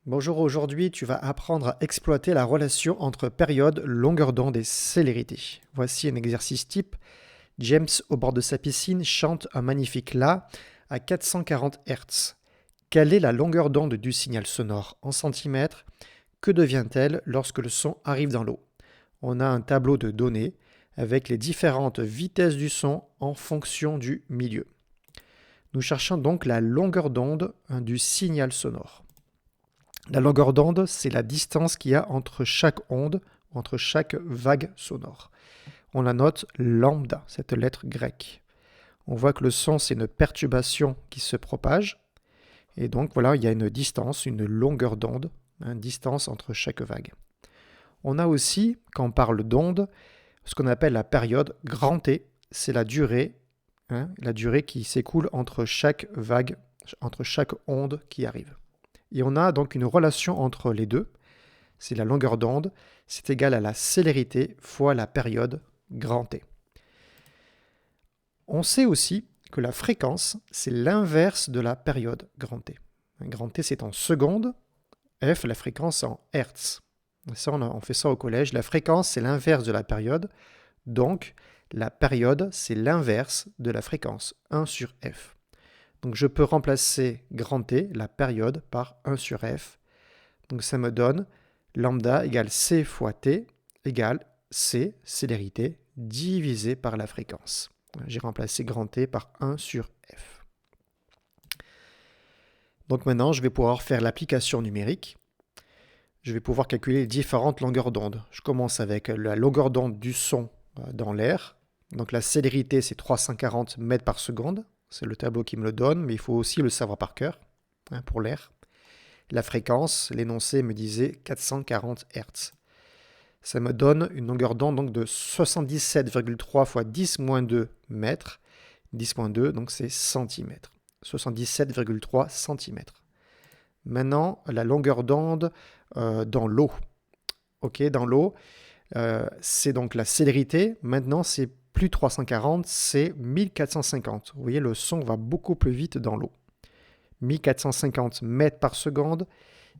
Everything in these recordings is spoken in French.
Bonjour, aujourd'hui tu vas apprendre à exploiter la relation entre période, longueur d'onde et célérité. Voici un exercice type. James, au bord de sa piscine, chante un magnifique La à 440 Hz. Quelle est la longueur d'onde du signal sonore en centimètres? Que devient-elle lorsque le son arrive dans l'eau? On a un tableau de données avec les différentes vitesses du son en fonction du milieu. Nous cherchons donc la longueur d'onde du signal sonore. La longueur d'onde, c'est la distance qu'il y a entre chaque onde, entre chaque vague sonore. On la note lambda, cette lettre grecque. On voit que le son, c'est une perturbation qui se propage. Et donc voilà, il y a une distance, une longueur d'onde, une distance entre chaque vague. On a aussi, quand on parle d'onde, ce qu'on appelle la période grand T, c'est la durée qui s'écoule entre chaque vague, entre chaque onde qui arrive. Et on a donc une relation entre les deux, c'est la longueur d'onde, c'est égal à la célérité fois la période grand T. On sait aussi que la fréquence, c'est l'inverse de la période grand T. Grand T, c'est en secondes, F, la fréquence, c'est en hertz. Ça, on fait ça au collège. La fréquence, c'est l'inverse de la période, donc la période, c'est l'inverse de la fréquence, 1 sur F. Donc je peux remplacer grand T, la période, par 1 sur F. Donc ça me donne lambda égale C fois T égale C, célérité, divisé par la fréquence. J'ai remplacé grand T par 1 sur F. Donc maintenant, je vais pouvoir faire l'application numérique. Je vais pouvoir calculer les différentes longueurs d'onde. Je commence avec la longueur d'onde du son dans l'air. Donc la célérité, c'est 340 mètres par seconde. C'est le tableau qui me le donne, mais il faut aussi le savoir par cœur pour l'air. La fréquence, l'énoncé me disait 440 Hz. Ça me donne une longueur d'onde donc de 77,3 fois 10-2 mètres. 10-2, donc c'est centimètres. 77,3 centimètres. Maintenant, la longueur d'onde dans l'eau. Ok, dans l'eau, c'est donc la célérité. Maintenant, c'est plus 340, c'est 1450. Vous voyez, le son va beaucoup plus vite dans l'eau. 1450 mètres par seconde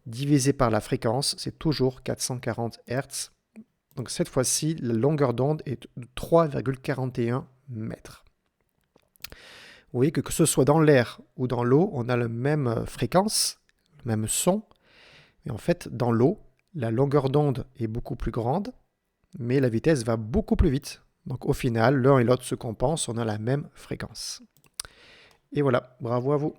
divisé par la fréquence, c'est toujours 440 Hz. Donc cette fois-ci, la longueur d'onde est de 3,41 mètres. Vous voyez que ce soit dans l'air ou dans l'eau, on a la même fréquence, le même son. Et en fait, dans l'eau, la longueur d'onde est beaucoup plus grande, mais la vitesse va beaucoup plus vite. Donc au final, l'un et l'autre se compensent, on a la même fréquence. Et voilà, bravo à vous.